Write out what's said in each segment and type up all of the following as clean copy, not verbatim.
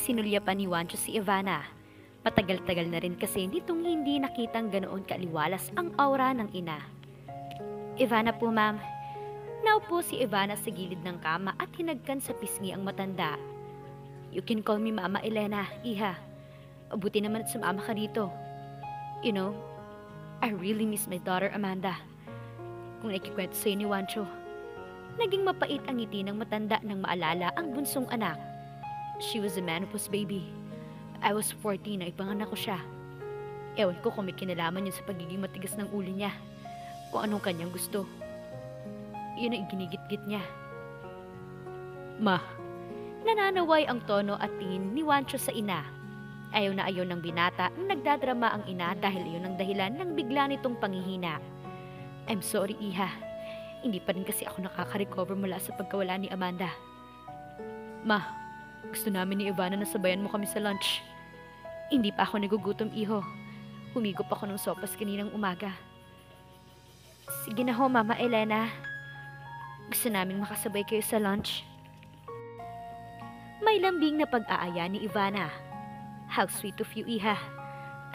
sinulyapan ni Juancho si Ivana. Matagal-tagal na rin kasi nitong hindi nakitang ganoon kaaliwalas ang aura ng ina. Ivana po, ma'am. Naupo si Ivana sa gilid ng kama at hinagkan sa pisngi ang matanda. You can call me Mama Elena, iha. Buti naman at sumama ka dito. You know, I really miss my daughter Amanda. Kung nakikwento sa'yo ni Juancho, naging mapait ang ngiti ng matanda nang maalala ang bunsong anak. She was a menopause baby. I was 14 na ipanganak ko siya. Ewan ko kung may kinalaman yun sa pagiging matigas ng ulo niya. Kung anong kanyang gusto. Yun ang ginigit-git niya. Ma. Nananaway ang tono at tingin ni Juancho sa ina. Ayaw na ayaw ng binata nang nagdadrama ang ina dahil iyon ang dahilan ng bigla nitong panghihina. I'm sorry, iha. Hindi pa rin kasi ako nakaka-recover mula sa pagkawala ni Amanda. Ma, gusto namin ni Ivana na sabayan mo kami sa lunch. Hindi pa ako nagugutom, iho. Humigop ako ng sopas kaninang umaga. Sige na ho, Mama Elena. Gusto naming makasabay kayo sa lunch. May lambing na pag-aaya ni Ivana. How sweet of you, iha.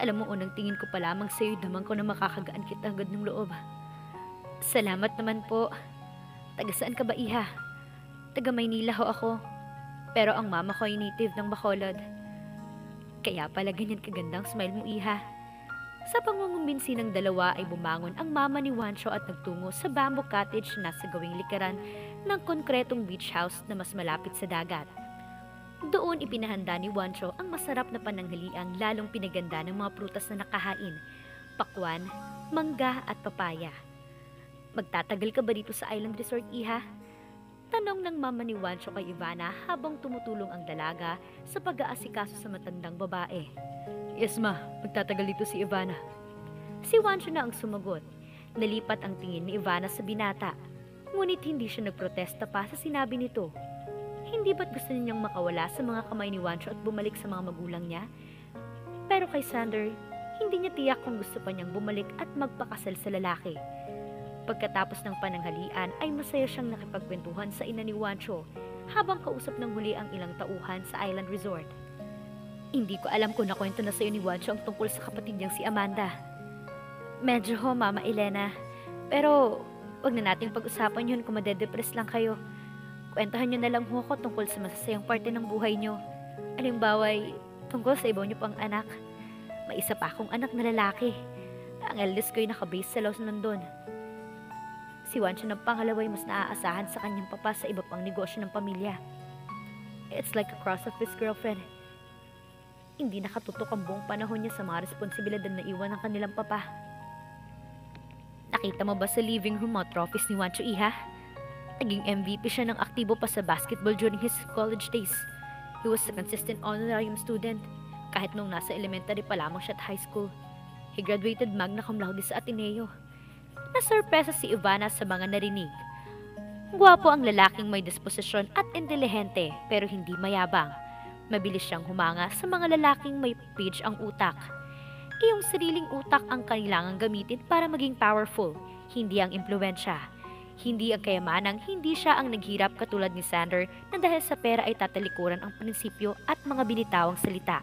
Alam mo, unang tingin ko pa lamang sa'yo, damang ko na makakagaan kita agad ng loob. Salamat naman po. Taga saan ka ba, iha? Taga Maynila ho ako. Pero ang mama ko ay native ng Bacolod. Kaya pala ganyan kagandang smile mo, iha. Sa pangungumbinsi ng dalawa ay bumangon ang mama ni Juancho at nagtungo sa bamboo cottage na nasa gawing likaran ng konkretong beach house na mas malapit sa dagat. Doon ipinahanda ni Juancho ang masarap na pananghaliang lalong pinaganda ng mga prutas na nakahain, pakwan, mangga at papaya. Magtatagal ka ba dito sa Island Resort, iha? Tanong ng mama ni Juancho kay Ivana habang tumutulong ang dalaga sa pag-aasikaso sa matandang babae. Yes, ma. Magtatagal dito si Ivana. Si Juancho na ang sumagot. Nalipat ang tingin ni Ivana sa binata. Ngunit hindi siya nagprotesta pa sa sinabi nito. Hindi ba't gusto niyang makawala sa mga kamay ni Juancho at bumalik sa mga magulang niya? Pero kay Sander, hindi niya tiyak kung gusto pa niyang bumalik at magpakasal sa lalaki. Pagkatapos ng pananghalian ay masaya siyang nakipagkwentuhan sa ina ni Juancho habang kausap ng huli ang ilang tauhan sa Island Resort. Hindi ko alam kung nakwento na sa iyo ni Juancho ang tungkol sa kapatid niyang si Amanda. Medyo ho, Mama Elena. Pero wag na nating pag-usapan yun kung madedepress lang kayo. Kwentahan niyo na lang ho ako tungkol sa masasayang parte ng buhay niyo. Halimbawa ay tungkol sa iba niyo pang anak. May isa pa akong anak na lalaki. Ang eldest ko ay nakabase sa Los London. Si Juancho ng pangalawa ay mas naaasahan sa kanyang papa sa iba pang negosyo ng pamilya. It's like a cross of his girlfriend. Hindi nakatutok ang buong panahon niya sa mga responsibilidad na iwan ng kanilang papa. Nakita mo ba sa living room mga trophies ni Juancho, iha? Naging MVP siya ng aktibo pa sa basketball during his college days. He was a consistent honorarium student kahit nung nasa elementary pa lamang siya at high school. He graduated magna cum laude sa Ateneo. Nasurpresa si Ivana sa mga narinig. Guwapo ang lalaking may disposisyon at intelihente pero hindi mayabang. Mabilis siyang humanga sa mga lalaking may page ang utak. Iyong sariling utak ang kailangang gamitin para maging powerful, hindi ang impluwensya. Hindi ang kayamanang hindi siya ang naghirap katulad ni Sander na dahil sa pera ay tatalikuran ang prinsipyo at mga binitawang salita.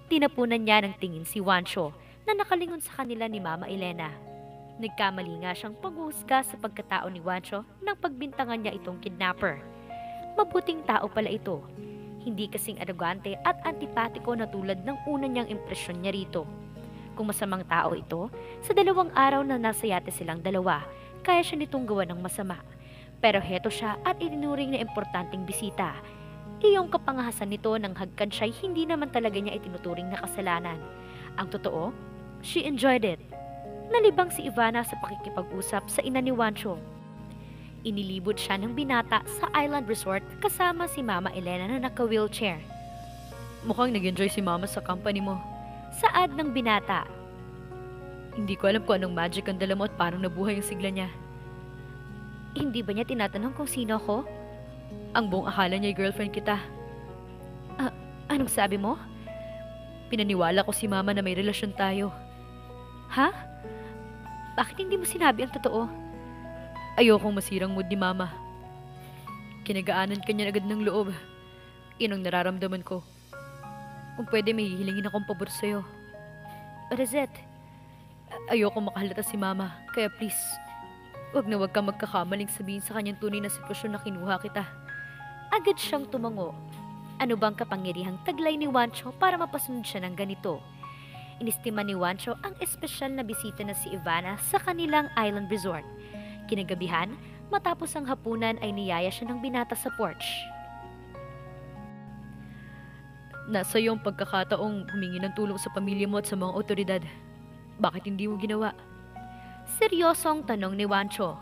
Tinapunan niya ng tingin si Juancho na nakalingon sa kanila ni Mama Elena. Nagkamali nga siyang paghuhusga sa pagkatao ni Juancho nang pagbintangan niya itong kidnapper. Mabuting tao pala ito. Hindi kasing arogante at antipatiko na tulad ng una niyang impresyon niya rito. Kung masamang tao ito, sa 2 araw na nasa yate silang dalawa, kaya siya nitong gawa ng masama. Pero heto siya at itinuring na importanteng bisita. Iyong kapangahasan nito nang hagkan siya'y hindi naman talaga niya itinuturing na kasalanan. Ang totoo, she enjoyed it. Nalibang si Ivana sa pakikipag-usap sa ina ni Juancho. Inilibot siya ng binata sa Island Resort kasama si Mama Elena na naka-wheelchair. Mukhang nag-enjoy si Mama sa company mo. Saad ng binata. Hindi ko alam kung anong magic ang dala mo at parang nabuhay yung sigla niya. Hindi ba niya tinatanong kung sino ako? Ang buong akala niya ay girlfriend kita. Anong sabi mo? Pinaniwala ko si Mama na may relasyon tayo. Ha? Bakit hindi mo sinabi ang totoo? Ayokong masirang mood ni Mama. Kinagaanan ka niya agad ng loob. Yun ang nararamdaman ko. Kung pwede, may hihilingin akong pabor sa'yo. Rosette, ayoko makahalata si Mama, kaya please, wag na wag kang magkakamaling sabihin sa kanyang tunay na sitwasyon na kinuha kita. Agad siyang tumango. Ano bang kapangyarihang taglay ni Juancho para mapasunod siya ng ganito? Inistima ni Juancho ang espesyal na bisita na si Ivana sa kanilang island resort. Kinagabihan, matapos ang hapunan ay niyaya siya ng binata sa porch. Nasa iyo ang pagkakataong humingi ng tulong sa pamilya mo at sa mga otoridad. Bakit hindi mo ginawa? Seryosong tanong ni Juancho.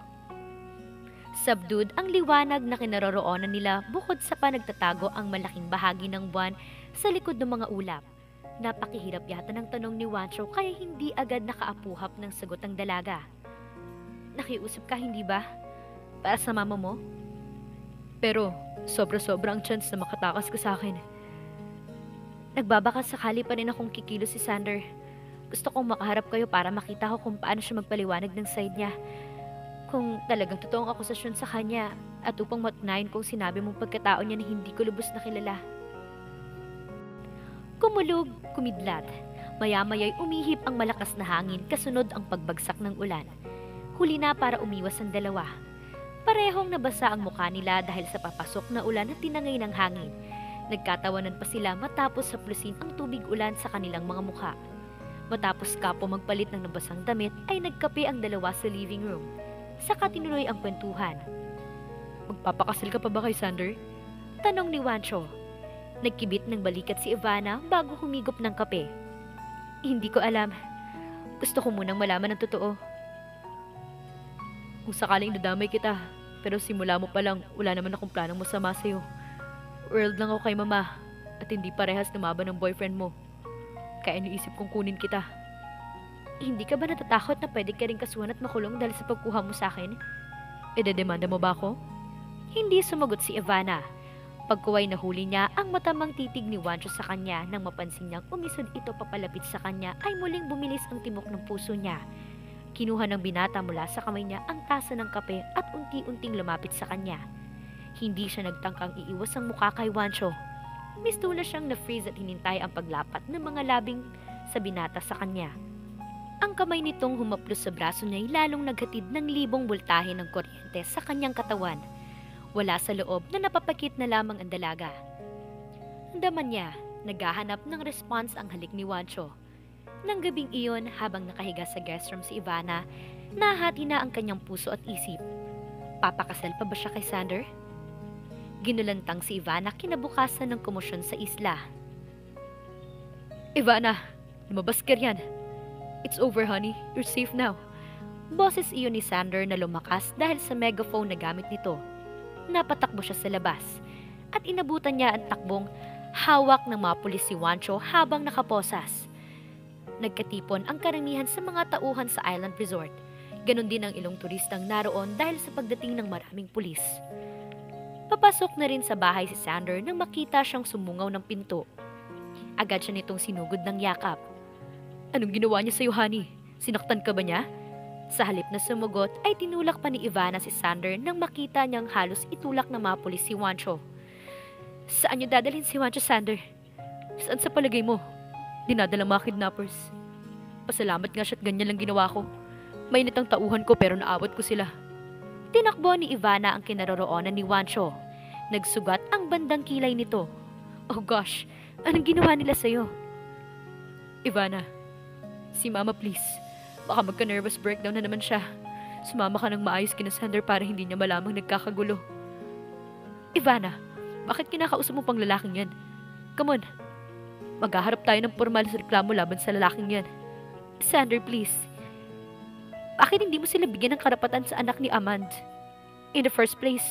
Subdued ang liwanag na kinaroroonan nila bukod sa panagtatago ang malaking bahagi ng buwan sa likod ng mga ulap. Napakihirap yata ng tanong ni Juancho kaya hindi agad nakaapuhap ng sagot ang dalaga. Nakiusap ka, hindi ba? Para sa mama mo? Pero sobra-sobra ang chance na makatakas ka sa akin. Nagbabaka sakali pa rin akong kikilos si Sander. Gusto kong makaharap kayo para makita ko kung paano siya magpaliwanag ng side niya. Kung talagang totoong akusasyon sa kanya at upang matunayan kung sinabi mong pagkatao niya na hindi ko lubos na kilala. Kumulog, kumidlat. Maya-maya'y umihip ang malakas na hangin kasunod ang pagbagsak ng ulan. Huli na para umiwas ang dalawa. Parehong nabasa ang mukha nila dahil sa papasok na ulan at tinangay ng hangin. Nagkatawanan pa sila matapos haplusin ang tubig ulan sa kanilang mga mukha. Matapos kapo magpalit ng nabasang damit ay nagkape ang dalawa sa living room. Saka tinuloy ang kwentuhan. Magpapakasal ka pa ba kay Sander? Tanong ni Juancho. Nagkibit ng balikat si Ivana bago humigop ng kape. Hindi ko alam. Gusto ko munang malaman ang totoo. Kung sakaling dadamay kita, pero simula mo pa lang, wala naman akong planong masama sa'yo. World lang ako kay Mama at hindi parehas lumaban ng boyfriend mo. Kaya iniisip kong kunin kita. Hindi ka ba natatakot na pwede ka rin kasuhan at makulong dahil sa pagkuha mo sa akin? Idedemanda mo ba ako? Hindi sumagot si Ivana. Pagkuway nahuli niya ang matamang titig ni Juancho sa kanya nang mapansin niyang umisod ito papalapit sa kanya ay muling bumilis ang timok ng puso niya. Kinuha ng binata mula sa kamay niya ang tasa ng kape at unti-unting lumapit sa kanya. Hindi siya nagtangkang iiwas ang mukha kay Juancho. Mistula siyang na-freeze at hinintay ang paglapat ng mga labing sa binata sa kanya. Ang kamay nitong humaplos sa braso niya ay lalong naghatid ng libong voltahe ng kuryente sa kanyang katawan. Wala sa loob na napapakit na lamang ang dalaga. Andaman niya, naghahanap ng response ang halik ni Juancho. Nang gabing iyon, habang nakahiga sa guest room si Ivana, nahati na ang kanyang puso at isip. Papakasal pa ba siya kay Sander? Ginulantang si Ivana kinabukasan ng komosyon sa isla. Ivana, lumabas ka riyan. It's over, honey. You're safe now. Boses iyon ni Sander na lumakas dahil sa megaphone na gamit nito. Napatakbo siya sa labas at inabutan niya ang takbong hawak ng mga pulis si Juancho habang nakaposas. Nagkatipon ang karamihan sa mga tauhan sa island resort. Ganon din ang ilong turistang naroon dahil sa pagdating ng maraming pulis. Papasok na rin sa bahay si Sander nang makita siyang sumungaw ng pinto. Agad siya nitong sinugod ng yakap. Anong ginawa niya sa'yo, honey? Sinaktan ka ba niya? Sa halip na sumugot ay tinulak pa ni Ivana si Sander nang makita niyang halos itulak ng mga pulis si Juancho. Saan niyo dadalhin si Juancho, Sander? Saan sa palagay mo? Dinadalang mga kidnappers. Pasalamat nga siya at ganyan lang ginawa ko. Mainit ang tauhan ko pero naawat ko sila. Tinakbo ni Ivana ang kinaroroonan ni Juancho. Nagsugat ang bandang kilay nito. Oh gosh, anong ginawa nila sa'yo? Ivana, si Mama please. Baka magka-nervous breakdown na naman siya. Sumama ka ng maayos kina Sander para hindi niya malamang nagkakagulo. Ivana, bakit kinakausap mo pang lalaking yan? Come on, maghaharap tayo ng formal sa reklamo laban sa lalaking yan. Sander, please. Bakit hindi mo sila bigyan ng karapatan sa anak ni Amand? In the first place,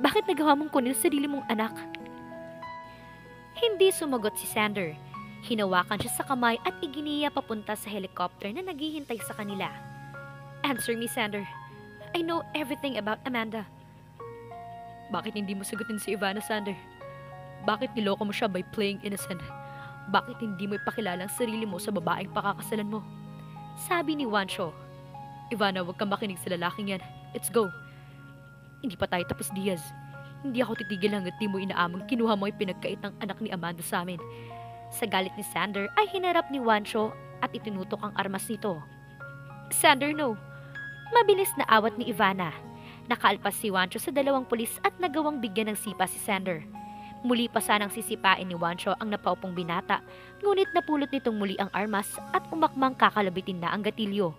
bakit nagawa mong kunin sa sarili mong anak? Hindi sumagot si Sander. Hinawakan siya sa kamay at iginiya papunta sa helicopter na naghihintay sa kanila. Answer me, Sander. I know everything about Amanda. Bakit hindi mo sagutin si Ivana, Sander? Bakit niloko mo siya by playing innocent? Bakit hindi mo ipakilala ang sarili mo sa babaeng pakakasalan mo? Sabi ni Juancho. Ivana, huwag kang makinig sa lalaking yan. Let's go. Hindi pa tayo tapos, Diaz. Hindi ako titigil hanggat di mo inaamang kinuha mo yung pinagkait ng anak ni Amanda sa amin. Sa galit ni Sander ay hinarap ni Wancho at itinutok ang armas nito. Sander, no! Mabilis na awat ni Ivana. Nakaalpas si Wancho sa dalawang pulis at nagawang bigyan ng sipa si Sander. Muli pa sanang sisipain ni Wancho ang napaupong binata, ngunit napulot nitong muli ang armas at umakmang kakalabitin na ang gatilyo.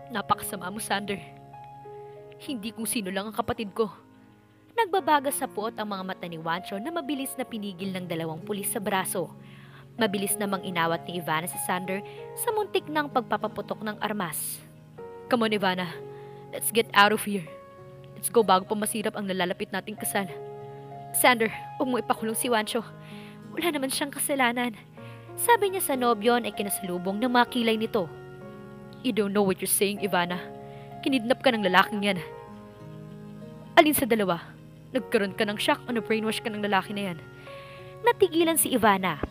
Napakasama mo, Sander. Hindi kung sino lang ang kapatid ko. Nagbabaga sa puot ang mga mata ni Wancho na mabilis na pinigil ng dalawang pulis sa braso. Mabilis namang inawat ni Ivana si Sander sa muntik ng pagpapaputok ng armas. Come on, Ivana. Let's get out of here. Let's go bago pa masirap ang nalalapit nating kasal. Sander, huwag mo ipakulong si Wancho. Wala naman siyang kasalanan. Sabi niya sa nobyon ay kinasalubong ng mga kilay nito. You don't know what you're saying, Ivana. Kinidnap ka ng lalaking yan. Alin sa dalawa? Nagkaroon ka ng shock o na-brainwash ka ng lalaki na yan? Natigilan si Ivana.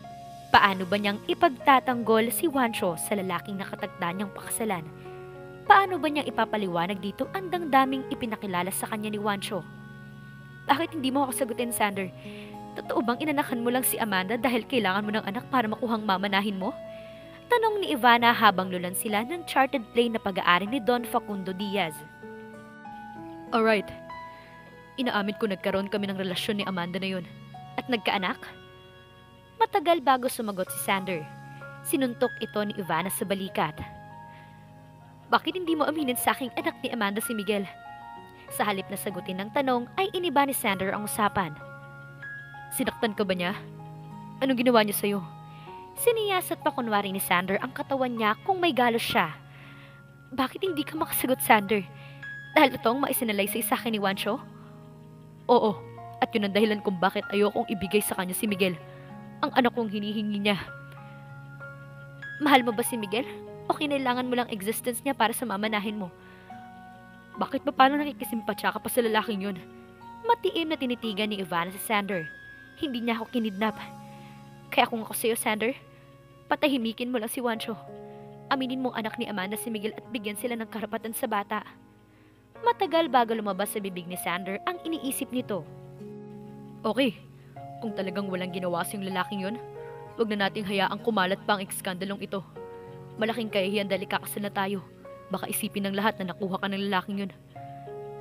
Paano ba niyang ipagtatanggol si Wancho sa lalaking nakatagda niyang pakasalan? Paano ba niyang ipapaliwanag dito ang daming ipinakilala sa kanya ni Wancho? Bakit hindi mo ako sagutin, Sander? Totoo bang inanakan mo lang si Amanda dahil kailangan mo ng anak para makuhang mamanahin mo? Tanong ni Ivana habang lulan sila ng chartered plane na pag-aari ni Don Facundo Diaz. Alright. Inaamin ko nagkaroon kami ng relasyon ni Amanda na yun. At nagkaanak? Matagal bago sumagot si Sander. Sinuntok ito ni Ivana sa balikat. Bakit hindi mo aminin sa aking anak ni Amanda si Miguel? Sa halip na sagutin ng tanong ay iniba ni Sander ang usapan. Sinaktan ka ba niya? Anong ginawa niya sa'yo? Siniyasat pa kunwari ni Sander ang katawan niya kung may galos siya. Bakit hindi ka makasagot, Sander? Dahil itong maisinalaysay sa akin ni Wancho? Oo, at yun ang dahilan kung bakit ayokong ibigay sa kanya si Miguel. Ang anak kong hinihingi niya. Mahal mo ba si Miguel? O kinailangan mo lang existence niya para sa mamanahin mo? Bakit ba paano nakikisimpatya ka pa sa lalaking yun? Matiim na tinitigan ni Ivana si Sander. Hindi niya ako kinidnap. Kaya kung ako sa'yo, Sander, patahimikin mo lang si Wancho. Aminin mong anak ni Amanda si Miguel at bigyan sila ng karapatan sa bata. Matagal bago lumabas sa bibig ni Sander ang iniisip nito. Okay, kung talagang walang ginawa siyang lalaking yun, huwag na nating hayaang kumalat pa ang ekskandalong ito. Malaking kahihiyan dahil kakasal na tayo. Baka isipin ng lahat na nakuha ka ng lalaking yun.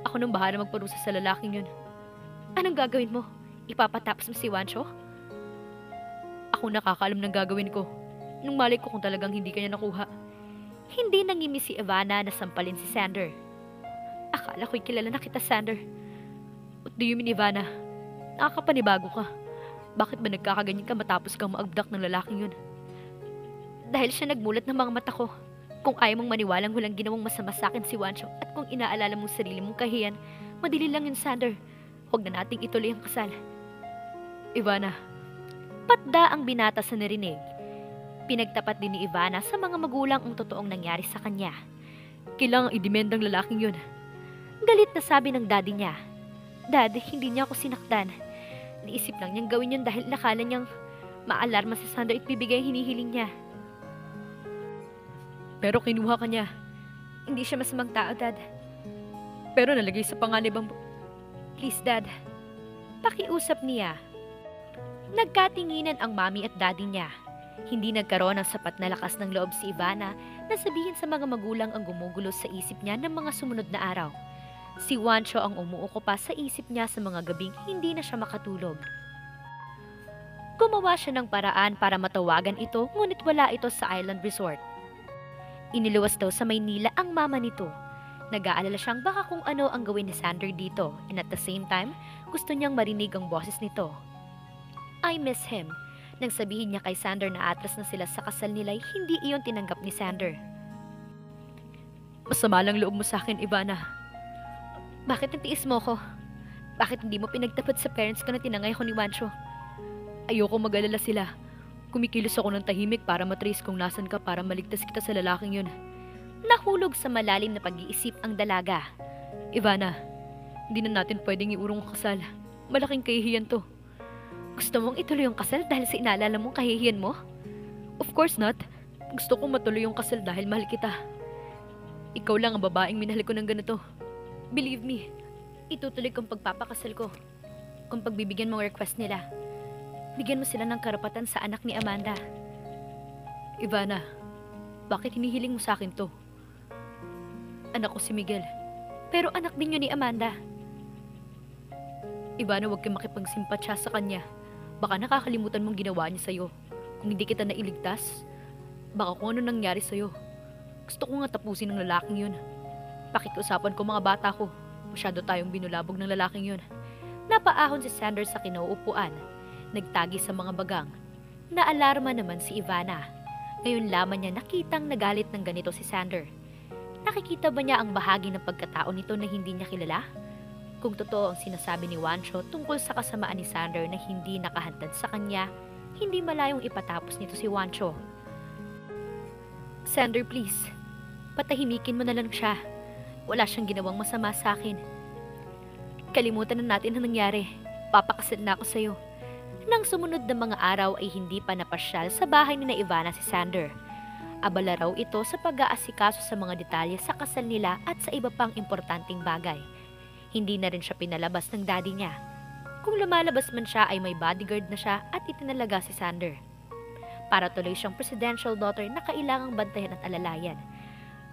Ako nang bahala magparusa sa lalaking yun. Anong gagawin mo? Ipapatapos mo si Wancho? Ako nakakaalam ng gagawin ko. Nung malay ko kung talagang hindi kanya nakuha. Hindi nangimi si Ivana na sampalin si Sander. Akala ko'y kilala na kita, Sander. What do you mean, Ivana? Nakakapanibago ka. Bakit ba nagkakaganyan ka matapos kang maagdak ng lalaking yun? Dahil siya nagmulat ng mga mata ko. Kung ayaw mong maniwalang walang ginawang masama sa akin si Wancho at kung inaalala mong sarili mong kahiyan, madali lang yun, Sander. Huwag na nating ituloy ang kasal. Ivana. Patda ang binata sa narinig. Pinagtapat din ni Ivana sa mga magulang ang totoong nangyari sa kanya. Kailangang idemendang lalaking yun. Galit na sabi ng daddy niya. Dad, hindi niya ako sinaktan. Naisip lang niyang gawin yun dahil nakala niyang maalarma si Sander at bibigay hinihiling niya. Pero kinuha ka niya. Hindi siya masamang tao, Dad. Pero nalagay sa panganib ang... Please, Dad. Pakiusap niya. Nagkatinginan ang mami at daddy niya. Hindi nagkaroon ng sapat na lakas ng loob si Ivana na sabihin sa mga magulang ang gumugulo sa isip niya ng mga sumunod na araw. Si Wancho ang umuuko pa sa isip niya sa mga gabing hindi na siya makatulog. Gumawa siya ng paraan para matawagan ito ngunit wala ito sa island resort. Iniluwas daw sa Maynila ang mama nito. Nag-aalala siyang baka kung ano ang gawin ni Sander dito and at the same time, gusto niyang marinig ang boses nito. I miss him. Nang sabihin niya kay Sander na atras na sila sa kasal nila'y hindi iyon tinanggap ni Sander. Masama lang loob mo sa akin, Ivana. Bakit natiis mo ko? Bakit hindi mo pinagtapat sa parents ko na tinangay ko ni Wancho? Ayoko mag-alala sila. Kumikilos ako ng tahimik para matrace kung nasan ka para maligtas kita sa lalaking yun. Nahulog sa malalim na pag-iisip ang dalaga. Ivana, hindi na natin pwedeng iurong ang kasal. Malaking kahihiyan to. Gusto mong ituloy yung kasal dahil sa inaalala mong kahihiyan mo? Of course not. Gusto kong matuloy yung kasal dahil mahal kita. Ikaw lang ang babaeng minahal ko ng ganito. Believe me, itutuloy kong pagpapakasal ko. Kung pagbibigyan mong request nila. Bigyan mo sila ng karapatan sa anak ni Amanda. Ivana, bakit hinihiling mo sa akin to? Anak ko si Miguel, pero anak din yun ni Amanda. Ivana, huwag kang makipagsimpatya sa kanya. Baka nakakalimutan mong ginawa niya sa'yo. Kung hindi kita nailigtas, baka kung ano nangyari sa'yo. Gusto ko nga tapusin ng lalaking yun. Pakikiusapan ko mga bata ko. Masyado tayong binulabog ng lalaking yun. Napaahon si Sanders sa kinauupuan. Nagtagi sa mga bagang. Naalarma naman si Ivana. Ngayon lamang niya nakitang nagalit ng ganito si Sander. Nakikita ba niya ang bahagi ng pagkatao nito na hindi niya kilala? Kung totoo ang sinasabi ni Juancho tungkol sa kasamaan ni Sander na hindi nakahantad sa kanya, hindi malayong ipatapos nito si Juancho. Sander, please. Patahimikin mo na lang siya. Wala siyang ginawang masama sa akin. Kalimutan na natin ang nangyari. Papakasal na ako sa'yo. Nang sumunod na mga araw ay hindi pa napasyal sa bahay ni na Ivana si Sander. Abala raw ito sa pag-aasikaso sa mga detalye sa kasal nila at sa iba pang importanteng bagay. Hindi na rin siya pinalabas ng daddy niya. Kung lumalabas man siya ay may bodyguard na siya at itinalaga si Sander. Para tuloy siyang presidential daughter na kailangang bantayan at alalayan.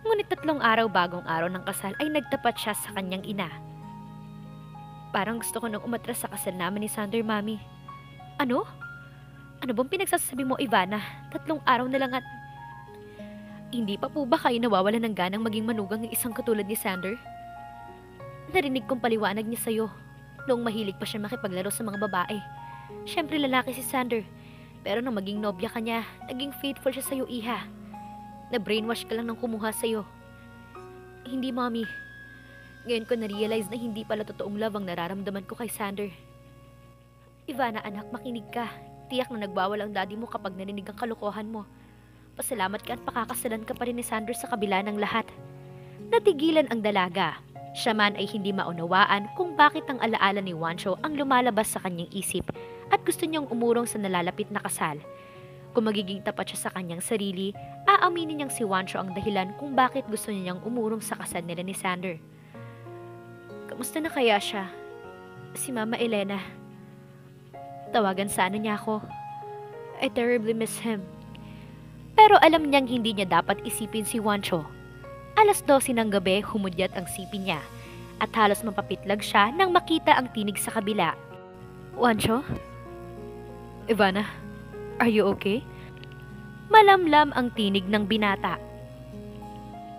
Ngunit 3 araw bagong araw ng kasal ay nagtapat siya sa kanyang ina. Parang gusto ko nang umatras sa kasal namin ni Sander, Mami. Ano? Ano bang pinagsasabi mo, Ivana? 3 araw na lang at... Hindi pa po ba kayo nawawala ng ganang maging manugang ng isang katulad ni Sander? Narinig kong paliwanag niya sa'yo noong mahilig pa siya makipaglaro sa mga babae. Siyempre lalaki si Sander, pero nang maging nobya ka niya, naging faithful siya sa'yo, Iha. Na-brainwash ka lang nang kumuha sa'yo. Hindi, Mommy. Ngayon ko na-realize na hindi pala totoong love ang nararamdaman ko kay Sander. Ivana, anak, makinig ka. Tiyak na nagbawal ang daddy mo kapag narinig ang kalokohan mo. Pasalamat ka at pakakasalan ka pa rin ni Sander sa kabila ng lahat. Natigilan ang dalaga. Siya man ay hindi maunawaan kung bakit ang alaala ni Juancho ang lumalabas sa kanyang isip at gusto niyang umurong sa nalalapit na kasal. Kung magiging tapat siya sa kanyang sarili, aaminin niyang si Juancho ang dahilan kung bakit gusto niyang umurong sa kasal nila ni Sander. Kamusta na kaya siya? Si Mama Elena. Tawagan sana niya ako. I terribly miss him. Pero alam niyang hindi niya dapat isipin si Juancho. 12:00 ng gabi, humudyat ang sipin niya at halos mapapitlag siya nang makita ang tinig sa kabila. Juancho? Ivana, are you okay? Malamlam ang tinig ng binata.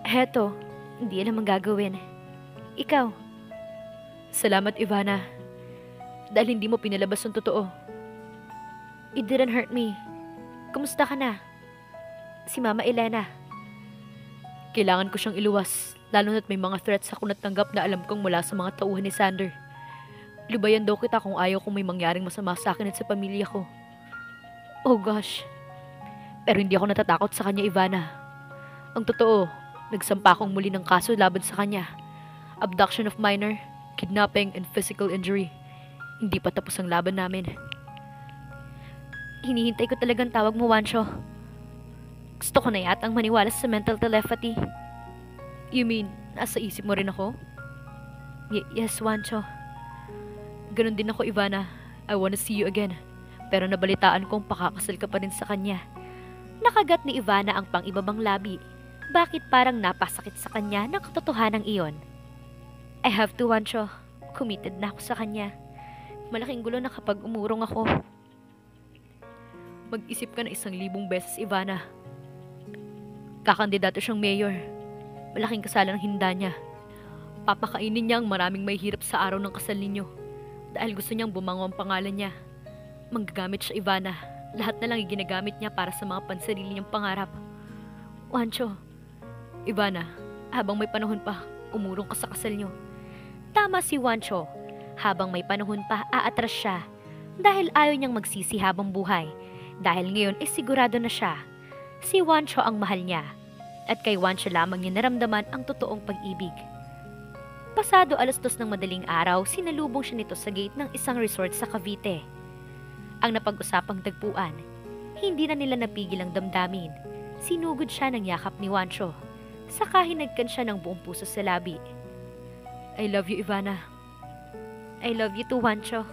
Heto, hindi alam ang gagawin. Ikaw? Salamat, Ivana. Dahil hindi mo pinalabas ang totoo. It didn't hurt me. Kumusta ka na? Si Mama Elena. Kailangan ko siyang iluwas, lalo na't may mga threats ako natanggap na alam kong mula sa mga tauhan ni Sander. Libayan daw kita kung ayaw kong may mangyaring masama sa akin at sa pamilya ko. Oh gosh. Pero hindi ako natatakot sa kanya, Ivana. Ang totoo, nagsampa akong muli ng kaso laban sa kanya. Abduction of minor, kidnapping, and physical injury. Hindi pa tapos ang laban namin. Hinihintay ko talagang tawag mo, Juancho. Gusto ko na yatang maniwala sa mental telepathy. You mean, nasa isip mo rin ako? Yes, Juancho. Ganon din ako, Ivana. I wanna see you again. Pero nabalitaan kong pakakasal ka pa rin sa kanya. Nakagat ni Ivana ang pang-ibabang labi. Bakit parang napasakit sa kanya ng katotohanan iyon? I have to, Juancho. Committed na ako sa kanya. Malaking gulo na kapag umurong ako. Mag-isip ka na 1,000 beses, Ivana. Kakandidato siyang mayor. Malaking kasalan ang hinda niya. Papakainin niya ang maraming may hirap sa araw ng kasal ninyo. Dahil gusto niyang bumango ang pangalan niya. Manggagamit siya, Ivana. Lahat na lang ginagamit niya para sa mga pansarili niyang pangarap. Juancho, Ivana, habang may panahon pa, umurong ka sa kasal niyo. Tama si Juancho. Habang may panahon pa, aatras siya. Dahil ayaw niyang magsisi habang buhay. Dahil ngayon, sigurado na siya. Si Juancho ang mahal niya. At kay Juancho lamang niya naramdaman ang totoong pag-ibig. Pasado 2:00 ng madaling araw, sinalubong siya nito sa gate ng isang resort sa Cavite. Ang napag-usapang tagpuan, hindi na nila napigil ang damdamin. Sinugod siya ng yakap ni Juancho. Saka hinagkan siya ng buong puso sa labi. I love you, Ivana. I love you too, Juancho.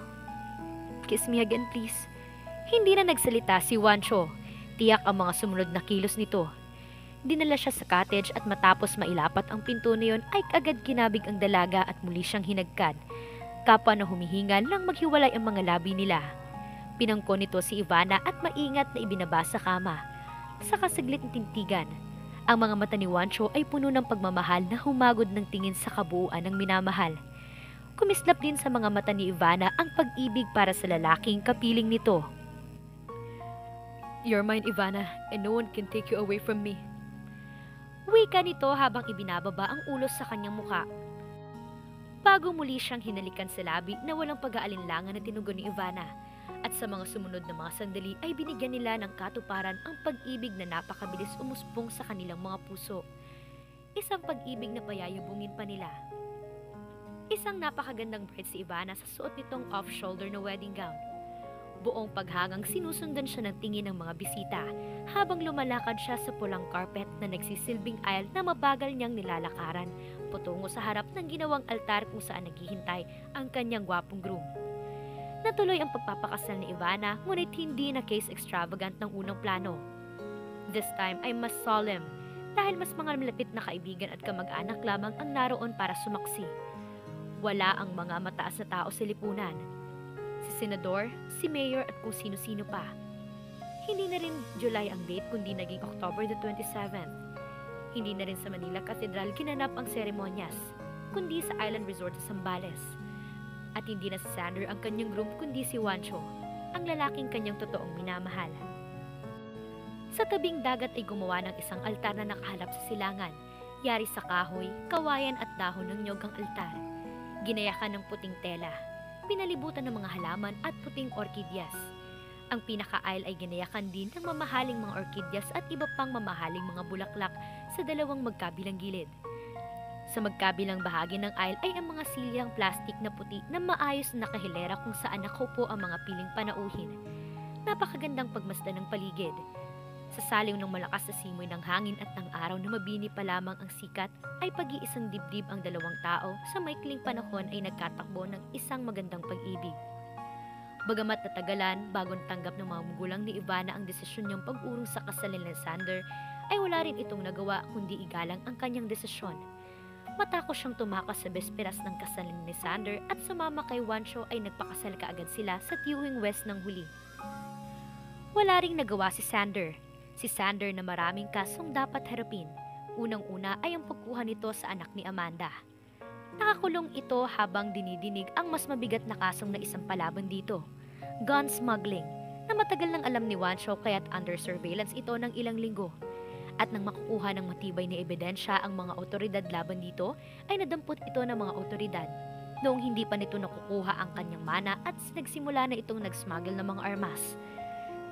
Kiss me again, please. Hindi na nagsalita si Wancho. Tiyak ang mga sumunod na kilos nito. Dinala siya sa cottage at matapos mailapat ang pinto na yun ay agad kinabig ang dalaga at muli siyang hinagkan. Kapwa na humihingal nang maghiwalay ang mga labi nila. Pinangko nito si Ivana at maingat na ibinaba sa kama. Sa kasaglit ng tintigan, ang mga mata ni Wancho ay puno ng pagmamahal na humagod ng tingin sa kabuuan ng minamahal. Kumislap din sa mga mata ni Ivana ang pag-ibig para sa lalaking kapiling nito. "You're mine, Ivana, and no one can take you away from me." Wika nito habang ibinababa ang ulos sa kanyang muka. Bago muli siyang hinalikan sa labi na walang pag-aalinlangan na tinugon ni Ivana. At sa mga sumunod na mga sandali ay binigyan nila ng katuparan ang pag-ibig na napakabilis umuspong sa kanilang mga puso. Isang pag-ibig na payayabungin pa nila. Isang napakagandang bride si Ivana sa suot nitong off-shoulder na wedding gown. Buong paghangang sinusundan siya ng tingin ng mga bisita habang lumalakad siya sa pulang carpet na nagsisilbing aisle na mabagal niyang nilalakaran patungo sa harap ng ginawang altar kung saan naghihintay ang kanyang gwapong groom. Natuloy ang pagpapakasal ni Ivana ngunit hindi na case extravagant ng unang plano. This time ay mas solemn dahil mas mga malapit na kaibigan at kamag-anak lamang ang naroon para sumaksi. Wala ang mga mataas na tao sa lipunan. Si Senador, si Mayor at kung sino-sino pa. Hindi na rin July ang date kundi naging October the 27th. Hindi na rin sa Manila Cathedral ginanap ang seremonyas, kundi sa Island Resort sa Zambales. At hindi na si Sander ang kanyang groom kundi si Wancho, ang lalaking kanyang totoong minamahal. Sa tabing dagat ay gumawa ng isang altar na nakahalap sa silangan, yari sa kahoy, kawayan at dahon ng nyog ang altar. Ginayakan ng puting tela, pinalibutan ng mga halaman at puting orkidyas. Ang pinaka-aisle ay ginayakan din ng mamahaling mga orkidyas at iba pang mamahaling mga bulaklak sa dalawang magkabilang gilid. Sa magkabilang bahagi ng aisle ay ang mga silyang plastik na puti na maayos na nakahilera kung saan nakaupo ang mga piling panauhin. Napakagandang pagmasdan ng paligid. Sa saliw ng malakas na simoy ng hangin at ng araw na mabini pa lamang ang sikat, ay pag-iisang dibdib ang dalawang tao sa maikling panahon ay nagkatakbo ng isang magandang pag-ibig. Bagamat natagalan bago tanggap ng mga magulang ni Ivana ang desisyon niyang pag-urong sa kasal ni Sander, ay wala rin itong nagawa kundi igalang ang kanyang desisyon. Matapos siyang tumakas sa besperas ng kasal ni Sander at sumama kay Wancho ay nagpakasal kaagad sila sa Tiyuhing West ng huli. Wala ring nagawa si Sander. Si Sander na maraming kasong dapat harapin. Unang-una ay ang pagkuha nito sa anak ni Amanda. Nakakulong ito habang dinidinig ang mas mabigat na kasong na isang palaban dito, gun smuggling, na matagal nang alam ni Wancho kaya't under surveillance ito ng ilang linggo. At nang makukuha ng matibay na ebidensya ang mga otoridad laban dito, ay nadampot ito ng mga otoridad. Noong hindi pa nito nakukuha ang kanyang mana at nagsimula na itong nag-smuggle ng mga armas.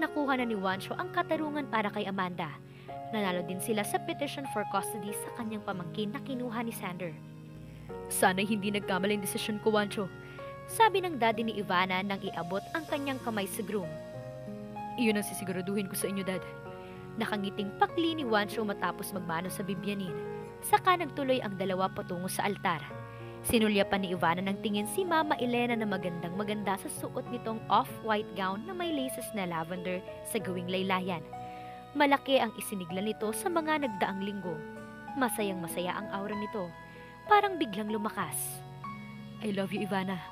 Nakuha na ni Wancho ang katarungan para kay Amanda. Nanalo din sila sa petition for custody sa kanyang pamangkin na kinuha ni Sander. "Sana'y hindi nagkamaling desisyon ko, Wancho," sabi ng daddy ni Ivana nang iabot ang kanyang kamay sa groom. "Iyon ang sisiguraduhin ko sa inyo, Dad." Nakangiting pakli ni Wancho matapos magmano sa bibyanin. Saka nagtuloy ang dalawa patungo sa altar. Sinulya pa ni Ivana ng tingin si Mama Elena na magandang maganda sa suot nitong off-white gown na may laces na lavender sa gawing laylayan. Malaki ang isinigla nito sa mga nagdaang linggo. Masayang masaya ang aura nito. Parang biglang lumakas. "I love you, Ivana,"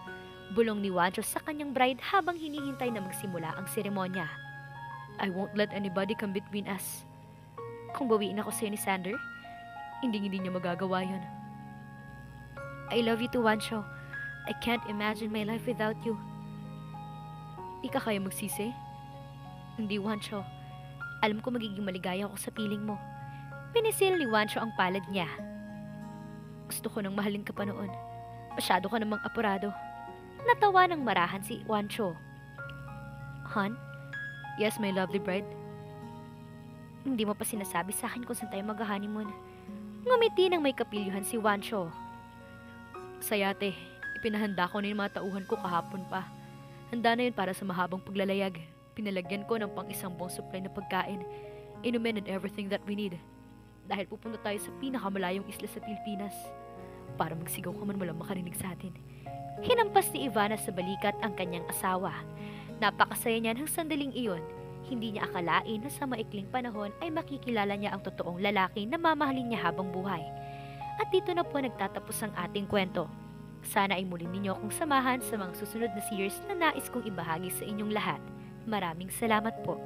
bulong ni Wancho sa kanyang bride habang hinihintay na magsimula ang seremonya. "I won't let anybody come between us." Kung bawiin ako sa'yo ni Sander, hindi niya magagawa yun. "I love you too, Wancho. I can't imagine my life without you." "Di ka kaya magsisi?" "Hindi, Wancho. Alam ko magiging maligaya ako sa piling mo." Pinisil ni Wancho ang palad niya. "Gusto ko nang mahalin ka pa noon. Masyado ka namang apurado." Natawa ng marahan si Wancho. "Hon? Yes, my lovely bride." "Hindi mo pa sinasabi sa akin kung saan tayo mag-honeymoon." Ngumiti ng may kapilyuhan si Wancho. "Sa yate, ipinahanda ko na yung mga tauhan ko kahapon pa. Handa na yun para sa mahabang paglalayag. Pinalagyan ko ng pang-isang buong supply na pagkain, inumin and everything that we need. Dahil pupunta tayo sa pinakamalayong isla sa Pilipinas. Para magsigaw ka man walang makarinig sa atin." Hinampas ni Ivana sa balikat ang kanyang asawa. Napakasaya niya ng sandaling iyon. Hindi niya akalain na sa maikling panahon ay makikilala niya ang totoong lalaki na mamahalin niya habang buhay. At dito na po nagtatapos ang ating kwento. Sana ay muli ninyo akong samahan sa mga susunod na series na nais kong ibahagi sa inyong lahat. Maraming salamat po.